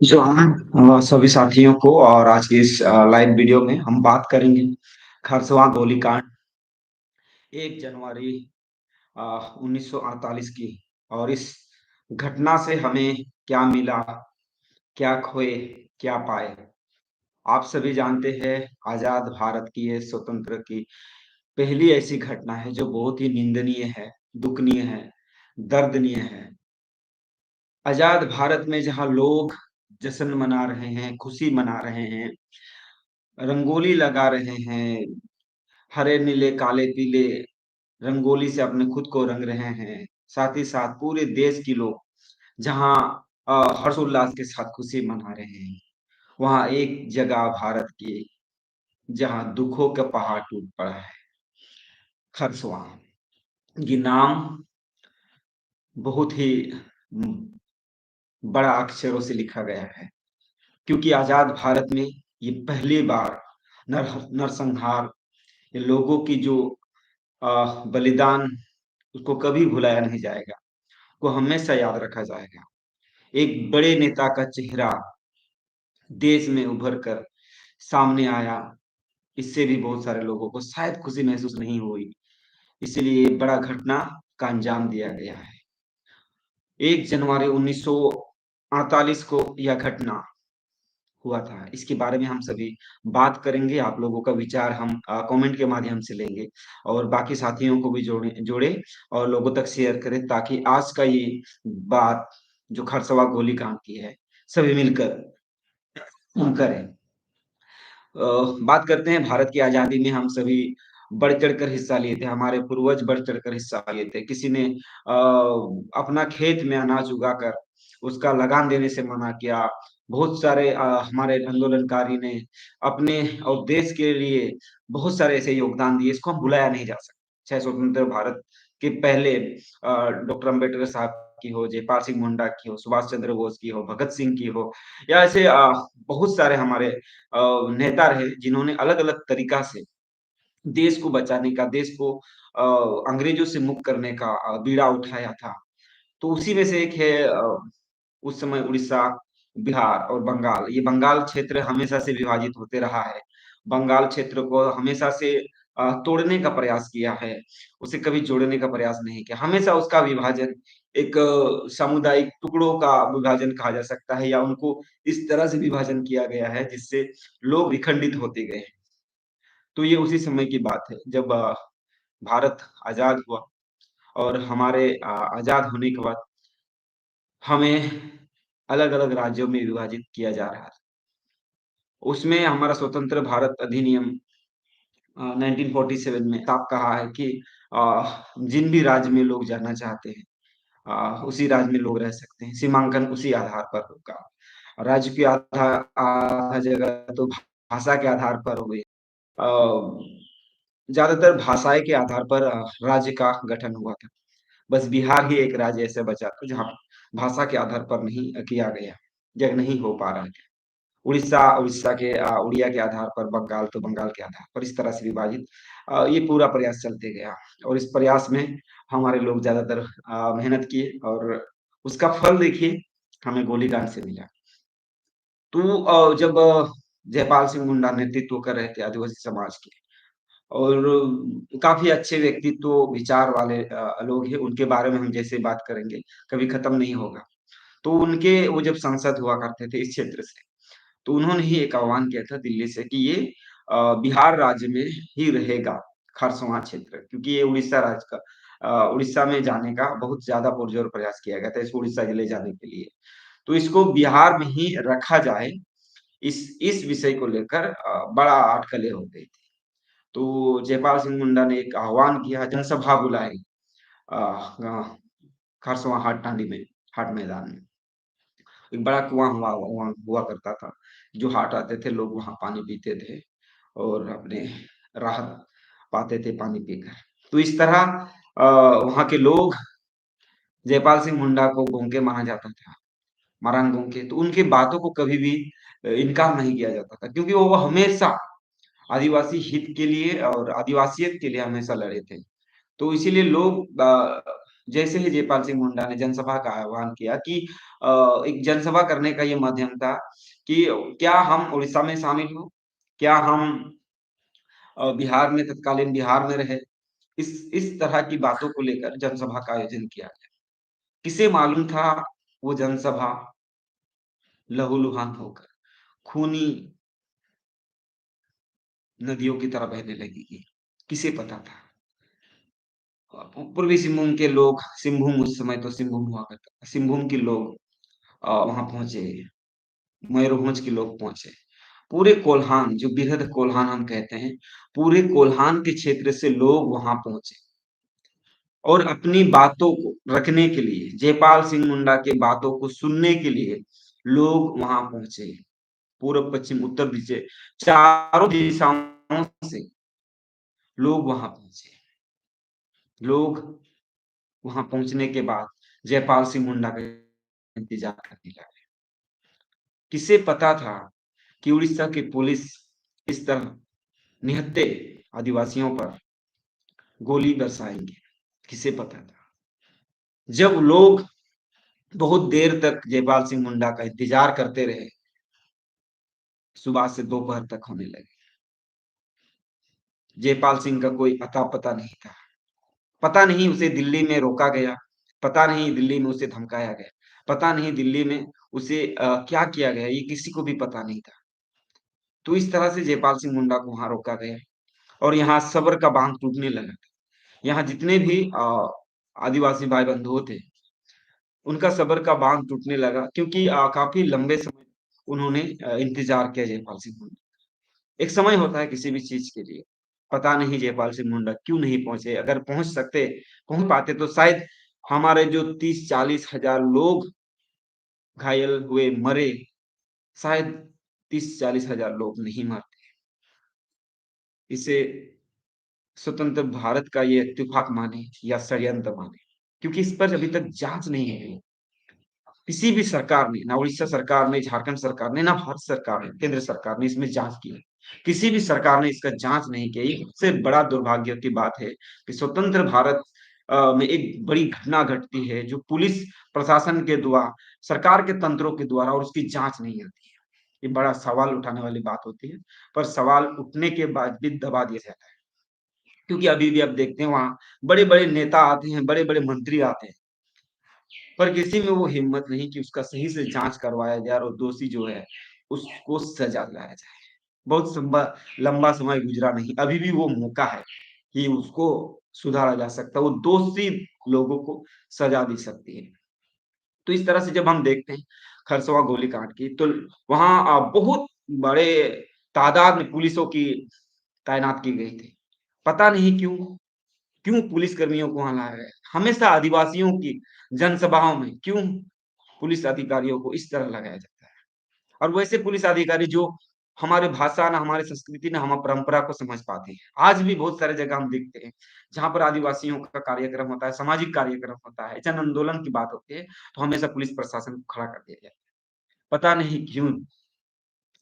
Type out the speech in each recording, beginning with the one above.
सभी साथियों को और आज की इस लाइव वीडियो में हम बात करेंगे खरसवां गोलीकांड 1 जनवरी 1948 की। और इस घटना से हमें क्या मिला, क्या खोए, क्या पाए। आप सभी जानते हैं आजाद भारत की ये स्वतंत्र की पहली ऐसी घटना है जो बहुत ही निंदनीय है, दुखनीय है, दर्दनीय है। आजाद भारत में जहाँ लोग जश्न मना रहे हैं, खुशी मना रहे हैं, रंगोली लगा रहे हैं, हरे, नीले, काले, पीले रंगोली से अपने खुद को रंग रहे हैं। साथ ही साथ पूरे देश के लोग जहाँ हर्षोल्लास के साथ खुशी मना रहे हैं, वहाँ एक जगह भारत की जहाँ दुखों का पहाड़ टूट पड़ा है, खरसवां। ये नाम बहुत ही बड़ा अक्षरों से लिखा गया है, क्योंकि आजाद भारत में ये पहली बार नरसंहार, ये लोगों की जो बलिदान, उसको कभी भुलाया नहीं जाएगा, को हमेशा याद रखा जाएगा। एक बड़े नेता का चेहरा देश में उभर कर सामने आया, इससे भी बहुत सारे लोगों को शायद खुशी महसूस नहीं हुई, इसलिए ये बड़ा घटना का अंजाम दिया गया है। 1 जनवरी 1948 को यह घटना हुआ था। इसके बारे में हम सभी बात करेंगे। आप लोगों का विचार हम कमेंट के माध्यम से लेंगे और बाकी साथियों को भी जोड़े और लोगों तक शेयर करें, ताकि आज का ये बात जो खरसवा गोलीकांड की है, सभी मिलकर हम करें। बात करते हैं भारत की आजादी में हम सभी बढ़-चढ़ कर हिस्सा लिए थे। हमारे पूर्वज बढ़-चढ़ कर हिस्सा लिए थे। किसी ने अपना खेत में अनाज उगाकर उसका लगान देने से मना किया। बहुत सारे हमारे आंदोलनकारी ने अपने और देश के लिए बहुत सारे ऐसे योगदान दिए, इसको हम भुलाया नहीं जा सकता। चाहे स्वतंत्र भारत के पहले डॉक्टर अम्बेडकर साहब की हो, जयपाल सिंह मुंडा की हो, सुभाष चंद्र बोस की हो, भगत सिंह की हो, या ऐसे बहुत सारे हमारे नेता रहे जिन्होंने अलग-अलग तरीका से देश को बचाने का, देश को अंग्रेजों से मुक्त करने का बीड़ा उठाया था। तो उसी में से एक है उस समय उड़ीसा, बिहार और बंगाल। ये बंगाल क्षेत्र हमेशा से विभाजित होते रहा है। बंगाल क्षेत्र को हमेशा से तोड़ने का प्रयास किया है, उसे कभी जोड़ने का प्रयास नहीं किया। हमेशा उसका विभाजन एक सामुदायिक टुकड़ों का विभाजन कहा जा सकता है, या उनको इस तरह से विभाजन किया गया है जिससे लोग विखंडित होते गए। तो ये उसी समय की बात है जब भारत आज़ाद हुआ और हमारे आज़ाद होने के बाद हमें अलग-अलग राज्यों में विभाजित किया जा रहा था। उसमें हमारा स्वतंत्र भारत अधिनियम 1947 में साफ कहा है कि जिन भी राज्य में लोग जाना चाहते हैं, उसी राज्य में लोग रह सकते हैं। सीमांकन उसी आधार पर होगा। राज्य की आधा जगह तो भाषा के आधार पर हो गई। ज़्यादातर भाषाएँ के आधार पर राज्य का गठन हुआ था। बस बिहार ही एक राज्य ऐसा बचा था जहाँ भाषा के आधार पर नहीं किया गया, या नहीं हो पा रहा था। उड़ीसा के उड़िया के आधार पर, बंगाल तो बंगाल के आधार पर, इस तरह से विभाजित ये पूरा प्रयास चलते गया और इस प्रयास में हमारे लोग ज़्यादातर मेहनत किए और उसका फल देखिए हमें गोलीकांड से मिला। तो जब जयपाल सिंह मुंडा नेतृत्व कर रहे थे आदिवासी समाज के, और काफ़ी अच्छे व्यक्तित्व, विचार वाले लोग हैं, उनके बारे में हम जैसे बात करेंगे, कभी खत्म नहीं होगा। तो उनके वो जब सांसद हुआ करते थे इस क्षेत्र से, तो उन्होंने ही एक आह्वान किया था दिल्ली से कि ये बिहार राज्य में ही रहेगा, खरसवां क्षेत्र, क्योंकि ये उड़ीसा राज्य का उड़ीसा में जाने का बहुत ज़्यादा पुरज़ोर प्रयास किया गया था इसको उड़ीसा ले जाने के लिए। तो इसको बिहार में ही रखा जाए, इस विषय को लेकर बड़ा अटकलें हो गई थी। तो जयपाल सिंह मुंडा ने एक आह्वान किया, जनसभा बुलाई अ, अ, खरसवां हाट मैदान में। एक बड़ा कुआँ हुआ हुआ करता था, जो हाट आते थे, लोग वहाँ पानी पीते थे और अपने राहत पाते थे पानी पीकर। तो इस तरह वहाँ के लोग जयपाल सिंह मुंडा को गूंगे माना जाता था, मरान गूंगे, तो उनकी बातों को कभी भी इनकार नहीं किया जाता था, क्योंकि वो हमेशा आदिवासी हित के लिए और आदिवासियत के लिए हमेशा लड़े थे। तो इसीलिए लोग जैसे ही जयपाल सिंह मुंडा ने जनसभा का आह्वान किया कि एक जनसभा करने का ये माध्यम था कि क्या हम उड़ीसा में शामिल हों? क्या हम बिहार में तत्कालीन बिहार में रहे? इस तरह की बातों को लेकर जनसभा का आयोजन किया गया। किसे मालूम था वो जनसभा लहूलुहान होकर, खूनी नदियों की तरह बहने लगेगी। किसे पता था? पूर्वी सिंहभूम के लोग, सिंहभूम उस समय तो सिंहभूम हुआ करता था, सिंहभूम के लोग वहां पहुंचे, मयूरभंज के लोग पहुंचे। पूरे कोल्हान, जो बृहद कोल्हान हम कहते हैं, पूरे कोल्हान के क्षेत्र से लोग वहां पहुंचे और अपनी बातों को रखने के लिए, जयपाल सिंह मुंडा के बातों को सुनने के लिए लोग वहां पहुंचे। पूर्व, पश्चिम, उत्तर दिशा, चारों दिशाओं से लोग वहां पहुंचे। लोग वहां पहुंचने के बाद जयपाल सिंह मुंडा का इंतजार करने लगे। किसे पता था कि उड़ीसा की पुलिस इस तरह निहत्थे आदिवासियों पर गोली बरसाएंगे? किसे पता था? जब लोग बहुत देर तक जयपाल सिंह मुंडा का इंतजार करते रहे, सुबह से दोपहर तक होने लगे, जयपाल सिंह का कोई अता पता नहीं था। पता नहीं उसे दिल्ली में रोका गया, पता नहीं दिल्ली में उसे धमकाया गया, पता नहीं दिल्ली में उसे क्या किया गया, ये किसी को भी पता नहीं था। तो इस तरह से जयपाल सिंह मुंडा को वहां रोका गया और यहाँ सबर का बांध टूटने लगा। यहाँ जितने भी आदिवासी भाई बंधु थे, उनका सबर का बांध टूटने लगा, क्योंकि काफी लंबे समय उन्होंने इंतजार किया जयपाल सिंह मुंडा। एक समय होता है किसी भी चीज के लिए। पता नहीं जयपाल सिंह मुंडा क्यों नहीं पहुंचे। अगर पहुंच पाते तो शायद हमारे जो 30-40 हजार लोग घायल हुए, मरे, शायद 30-40 हजार लोग नहीं मरते। इसे स्वतंत्र भारत का ये इत्तेफाक माने या षड्यंत्र माने, क्योंकि इस पर अभी तक जांच नहीं हुई। किसी भी सरकार ने, ना उड़ीसा सरकार ने, झारखंड सरकार ने, ना भारत सरकार ने, केंद्र सरकार ने इसमें जांच की है। किसी भी सरकार ने इसका जांच नहीं किया। ये सबसे बड़ा दुर्भाग्य की बात है कि स्वतंत्र भारत में एक बड़ी घटना घटती है जो पुलिस प्रशासन के द्वारा, सरकार के तंत्रों के द्वारा, और उसकी जांच नहीं होती है। ये बड़ा सवाल उठाने वाली बात होती है, पर सवाल उठने के बाद भी दबा दिया जाता है। क्योंकि अभी भी आप देखते हैं वहां बड़े बड़े नेता आते हैं, बड़े बड़े मंत्री आते हैं, पर किसी में वो हिम्मत नहीं कि उसका सही से जांच करवाया जाए और दोषी जो है उसको सजा दिलाया जाए। बहुत लंबा समय गुजरा नहीं, अभी भी वो मौका है कि उसको सुधारा जा सकता है, वो दोषी लोगों को सजा दी सकती है। तो इस तरह से जब हम देखते हैं खरसवा गोलीकांड की, तो वहां बहुत बड़े तादाद में पुलिसों की तैनात की गई थी। पता नहीं क्यों, क्यों पुलिस कर्मियों को वहां लाया गया? हमेशा आदिवासियों की जनसभाओं में क्यों पुलिस अधिकारियों को इस तरह लगाया जाता है? और वैसे पुलिस अधिकारी जो हमारे भाषा ना, हमारी संस्कृति ना, हमारी परंपरा को समझ पाते हैं। आज भी बहुत सारे जगह हम देखते हैं जहां पर आदिवासियों का कार्यक्रम होता है, सामाजिक कार्यक्रम होता है, जन आंदोलन की बात होती है, तो हमेशा पुलिस प्रशासन को खड़ा कर दिया जाता है। पता नहीं क्यों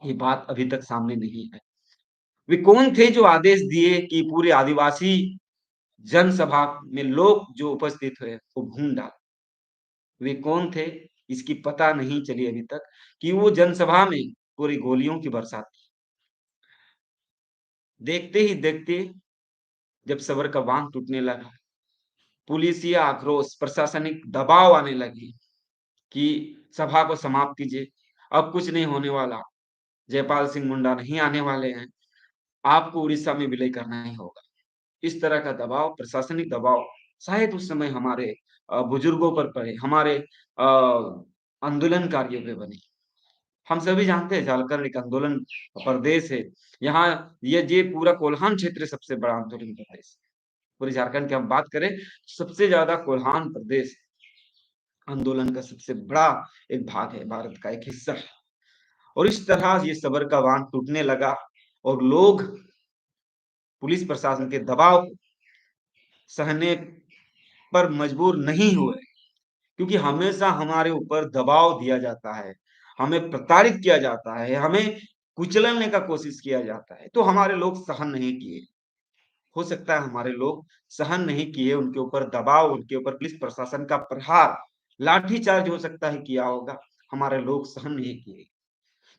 ये बात अभी तक सामने नहीं है। वे कौन थे जो आदेश दिए कि पूरे आदिवासी जनसभा में लोग जो उपस्थित हुए वो भून डाले? वे कौन थे? इसकी पता नहीं चली अभी तक कि वो जनसभा में पूरी गोलियों की बरसात की। देखते ही देखते जब सबर का बांध टूटने लगा, पुलिसिया आक्रोश, प्रशासनिक दबाव आने लगे कि सभा को समाप्त कीजिए, अब कुछ नहीं होने वाला, जयपाल सिंह मुंडा नहीं आने वाले हैं, आपको उड़ीसा में विलय करना ही होगा। इस तरह का दबाव, प्रशासनिक दबाव शायद उस समय हमारे बुजुर्गों पर पड़े, हमारे आंदोलनकारियों पे बने। हम सभी जानते हैं झारखंड एक आंदोलन प्रदेश है। यहाँ ये पूरा कोल्हान क्षेत्र सबसे बड़ा आंदोलन प्रदेश है। पूरे झारखंड की हम बात करें, सबसे ज्यादा कोल्हान प्रदेश आंदोलन का सबसे बड़ा एक भाग है, भारत का एक हिस्सा है। और इस तरह ये सबर का बांध टूटने लगा और लोग पुलिस प्रशासन के दबाव को सहने पर मजबूर नहीं हुए, क्योंकि हमेशा हमारे ऊपर दबाव दिया जाता है, हमें प्रताड़ित किया जाता है, हमें कुचलने का कोशिश किया जाता है, तो हमारे लोग सहन नहीं किए। हो सकता है हमारे लोग सहन नहीं किए, उनके ऊपर दबाव, उनके ऊपर पुलिस प्रशासन का प्रहार, लाठीचार्ज हो सकता है किया होगा, हमारे लोग सहन नहीं किए।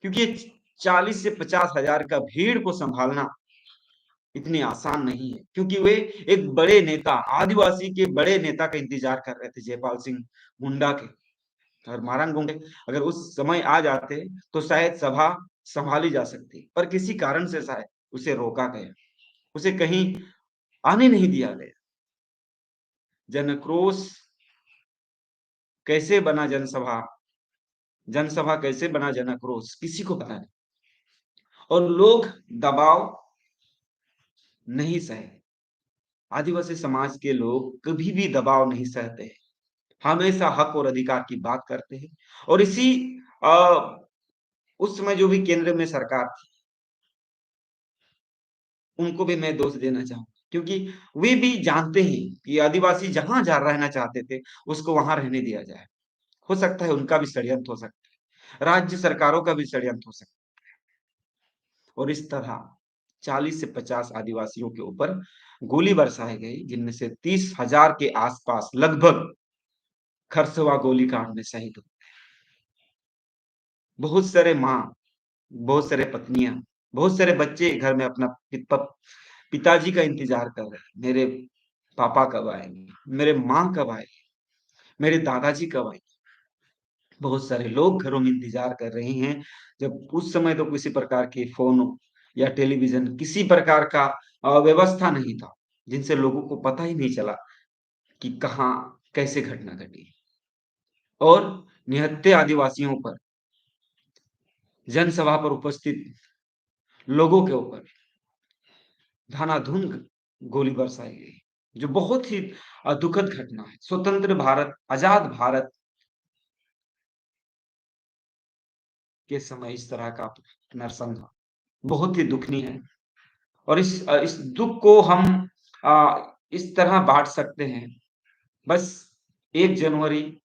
क्योंकि ये 40 से 50 हज़ार का भीड़ को सँभालना इतनी आसान नहीं है, क्योंकि वे एक बड़े नेता, आदिवासी के बड़े नेता का इंतज़ार कर रहे थे, जयपाल सिंह मुंडा के। और मारंग गुंडे अगर उस समय आ जाते, तो शायद सभा सँभाली जा सकती, पर किसी कारण से शायद उसे रोका गया, उसे कहीं आने नहीं दिया गया। जनक्रोश कैसे बना जनसभा, जनसभा कैसे बना जनक्रोश, किसी को पता नहीं। और लोग दबाव नहीं सहे। आदिवासी समाज के लोग कभी भी दबाव नहीं सहते हैं, हमेशा हक और अधिकार की बात करते हैं। और इसी अ, उस समय जो भी केंद्र में सरकार थी, उनको भी मैं दोष देना चाहूँगा, क्योंकि वे भी जानते हैं कि आदिवासी जहाँ जा रहना चाहते थे, उसको वहाँ रहने दिया जाए। हो सकता है उनका भी षड्यंत्र हो सकता है, राज्य सरकारों का भी षड्यंत्र हो सकता है। और इस तरह 40 से 50 आदिवासियों के ऊपर गोली बरसाई गई, जिनमें से 30,000 के आसपास लगभग खरसवा गोलीकांड में शहीद हुए। बहुत सारे माँ, बहुत सारे पत्नियाँ, बहुत सारे बच्चे घर में अपना पिताजी का इंतज़ार कर रहे हैं। मेरे पापा कब आएँगे? मेरे माँ कब आएँगे? मेरे दादाजी कब आएँगे? बहुत सारे लोग घरों में इंतज़ार कर रहे हैं। जब उस समय तो किसी प्रकार के फ़ोन या टेलीविज़न किसी प्रकार का व्यवस्था नहीं था, जिनसे लोगों को पता ही नहीं चला कि कहाँ कैसे घटना घटी। और निहत्थे आदिवासियों पर, जनसभा पर उपस्थित लोगों के ऊपर धनाधन गोली बरसाई गई, जो बहुत ही दुखद घटना है। स्वतंत्र भारत, आज़ाद भारत के समय इस तरह का नरसंहार बहुत ही दुखनीय है। और इस दुःख को हम इस तरह बाँट सकते हैं, बस 1 जनवरी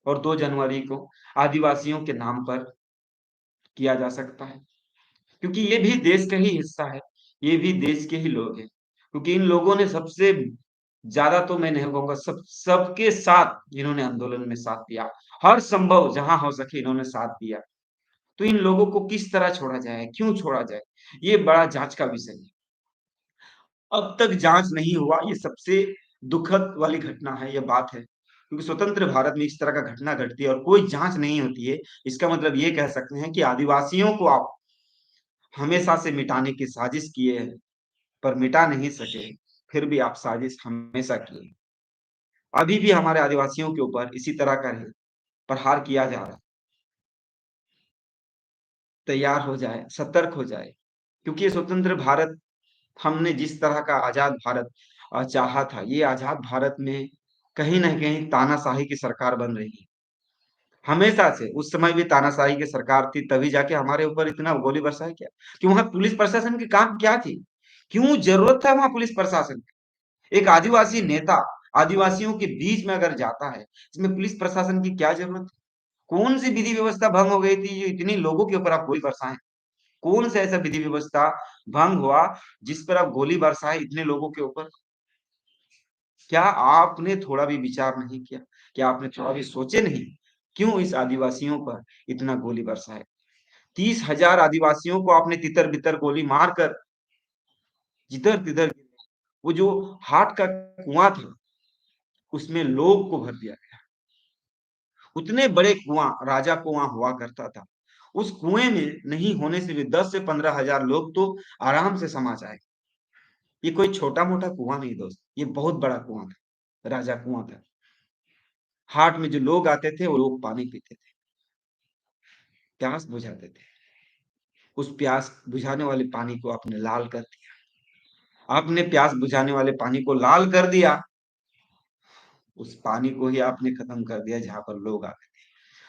और 2 जनवरी को आदिवासियों के नाम पर किया जा सकता है, क्योंकि ये भी देश का ही हिस्सा है, ये भी देश के ही लोग हैं। क्योंकि इन लोगों ने सबसे ज़्यादा तो मैं नहीं कहूँगा, सबके साथ इन्होंने आंदोलन में साथ दिया, हर संभव जहाँ हो सके इन्होंने साथ दिया। तो इन लोगों को किस तरह छोड़ा जाए, क्यों छोड़ा जाए? ये बड़ा जाँच का विषय है। अब तक जाँच नहीं हुआ, ये सबसे दुखद वाली घटना है, ये बात है। क्योंकि स्वतंत्र भारत में इस तरह का घटना घटती है और कोई जाँच नहीं होती है, इसका मतलब ये कह सकते हैं कि आदिवासियों को आप हमेशा से मिटाने की साजिश किए हैं, पर मिटा नहीं सके, फिर भी आप साजिश हमेशा किए। अभी भी हमारे आदिवासियों के ऊपर इसी तरह का ही प्रहार किया जा रहा है। तैयार हो जाएँ, सतर्क हो जाएँ, क्योंकि ये स्वतंत्र भारत हमने जिस तरह का आज़ाद भारत चाहा था, ये आज़ाद भारत में कहीं न कहीं तानाशाही की सरकार बन रही है। हमेशा से, उस समय भी तानाशाही की सरकार थी, तभी जाके हमारे ऊपर इतना गोली बरसाया क्या? कि वहाँ पुलिस प्रशासन की काम क्या थी? क्यों ज़रूरत था वहाँ पुलिस प्रशासन की? एक आदिवासी नेता, आदिवासियों के बीच में अगर जाता है, इसमें पुलिस प्रशासन की क्या ज़रूरत है? कौन-सी विधि व्यवस्था भंग हो गई थी, जो इतनी लोगों के ऊपर आप गोली बरसाएँ? कौन सा ऐसा विधि व्यवस्था भंग हुआ, जिस पर आप गोली बरसाए इतने लोगों के ऊपर? क्या आपने थोड़ा भी विचार नहीं किया? क्या आपने थोड़ा भी सोचे नहीं? क्यों इस आदिवासियों पर इतना गोली बरसाए? 30,000 आदिवासियों को आपने तितर-बितर गोली मारकर जिधर-तिधर वो जो हाट का कुआँ था, उसमें लोग को भर दिया गया। उतने बड़े कुआँ, राजा कुआँ हुआ करता था। उस कुएँ में नहीं होने से भी 10 से 15,000 लोग तो आराम से समा जाए। ये कोई छोटा-मोटा कुआँ नहीं दोस्त, ये बहुत बड़ा कुआँ था, राजा कुआँ था। हाट में जो लोग आते थे, वो लोग पानी पीते थे, प्यास बुझाते थे। उस प्यास बुझाने वाले पानी को आपने लाल कर दिया। आपने प्यास बुझाने वाले पानी को लाल कर दिया, उस पानी को ही आपने खत्म कर दिया जहाँ पर लोग आते थे।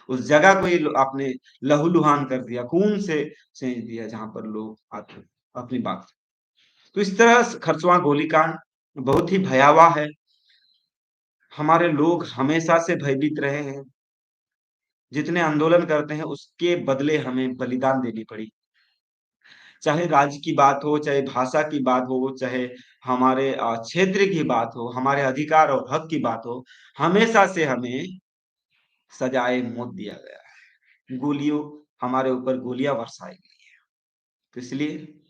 उस जगह को ही लो आपने लहूलुहान कर दिया, खून से सैंच दिया जहाँ पर लोग आते थे, अपनी बात। तो इस तरह खरसवां गोलीकांड बहुत ही भयावह है। हमारे लोग हमेशा से भयभीत रहे हैं। जितने आंदोलन करते हैं उसके बदले हमें बलिदान देनी पड़ी। चाहे राज्य की बात हो, चाहे भाषा की बात हो, चाहे हमारे क्षेत्र की बात हो, हमारे अधिकार और हक की बात हो, हमेशा से हमें सजाए मौत दिया गया है। गोलियों हमारे ऊपर गोलियां बरसाई गई। तो इसलिए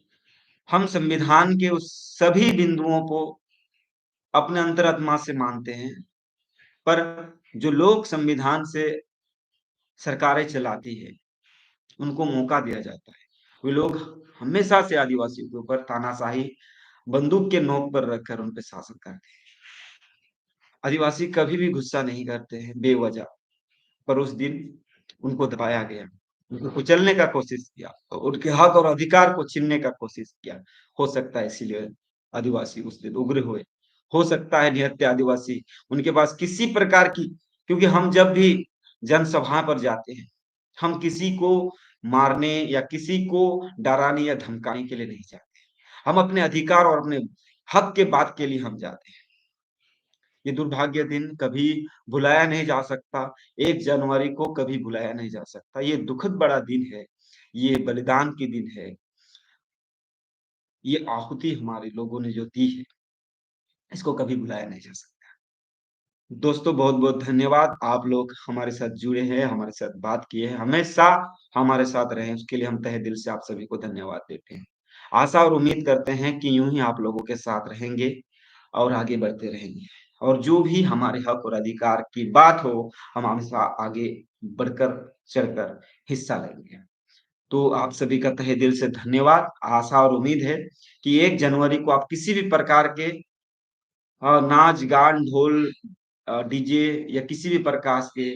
हम संविधान के उस सभी बिंदुओं को अपने अंतरात्मा से मानते हैं, पर जो लोग संविधान से सरकारें चलाती है, उनको मौका दिया जाता है। वे लोग हमेशा से आदिवासियों के ऊपर तानाशाही बंदूक के नोक पर रखकर उन पे शासन करते हैं। आदिवासी कभी भी गुस्सा नहीं करते हैं बेवजह, पर उस दिन उनको दबाया गया, उनको कुचलने का कोशिश किया और उनके हक और अधिकार को छीनने का कोशिश किया। हो सकता है इसीलिए आदिवासी उस दिन उग्र हुए। हो सकता है निहत्थे आदिवासी उनके पास किसी प्रकार की, क्योंकि हम जब भी जनसभा पर जाते हैं, हम किसी को मारने या किसी को डराने या धमकाने के लिए नहीं जाते। हम अपने अधिकार और अपने हक के बात के लिए हम जाते हैं। ये दुर्भाग्य दिन कभी भुलाया नहीं जा सकता। 1 जनवरी को कभी भुलाया नहीं जा सकता। ये दुखद बड़ा दिन है, ये बलिदान की दिन है, ये आहुति हमारे लोगों ने जो दी है, इसको कभी भुलाया नहीं जा सकता। दोस्तों बहुत-बहुत धन्यवाद। आप लोग हमारे साथ जुड़े हैं, हमारे साथ बात किए हैं, हमेशा हमारे साथ रहे, उसके लिए हम तहे दिल से आप सभी को धन्यवाद देते हैं। आशा और उम्मीद करते हैं कि यूँ ही आप लोगों के साथ रहेंगे और आगे बढ़ते रहेंगे, और जो भी हमारे हक और अधिकार की बात हो, हम हमेशा आगे बढ़कर चढ़कर हिस्सा लेंगे। तो आप सभी का तहे दिल से धन्यवाद। आशा और उम्मीद है कि 1 जनवरी को आप किसी भी प्रकार के नाच, गान, ढोल, डीजे या किसी भी प्रकार के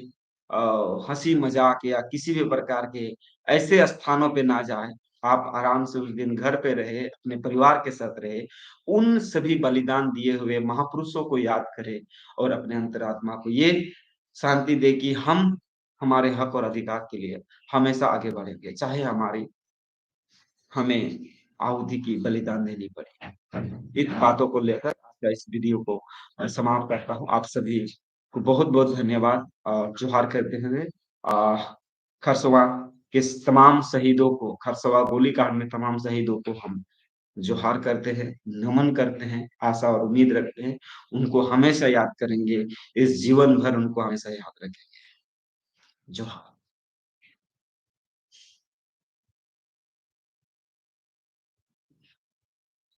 हँसी-मज़ाक या किसी भी प्रकार के ऐसे स्थानों पे ना जाएँ। आप आराम से उस दिन घर पे रहे, अपने परिवार के साथ रहे, उन सभी बलिदान दिए हुए महापुरुषों को याद करें और अपने अंतरात्मा को ये शांति दें कि हम हमारे हक और अधिकार के लिए हमेशा आगे बढ़ेंगे, चाहे हमें आहुति की बलिदान देनी पड़े। इन बातों को लेकर आज का इस वीडियो को समाप्त करता हूँ। आप सभी को बहुत-बहुत धन्यवाद। जोहार करते हुए खरसवा के तमाम शहीदों को, खरसवा गोलीकांड में तमाम शहीदों को हम जोहार करते हैं, नमन करते हैं, आशा और उम्मीद रखते हैं, उनको हमेशा याद करेंगे, इस जीवन भर उनको हमेशा याद रखेंगे। जोहार।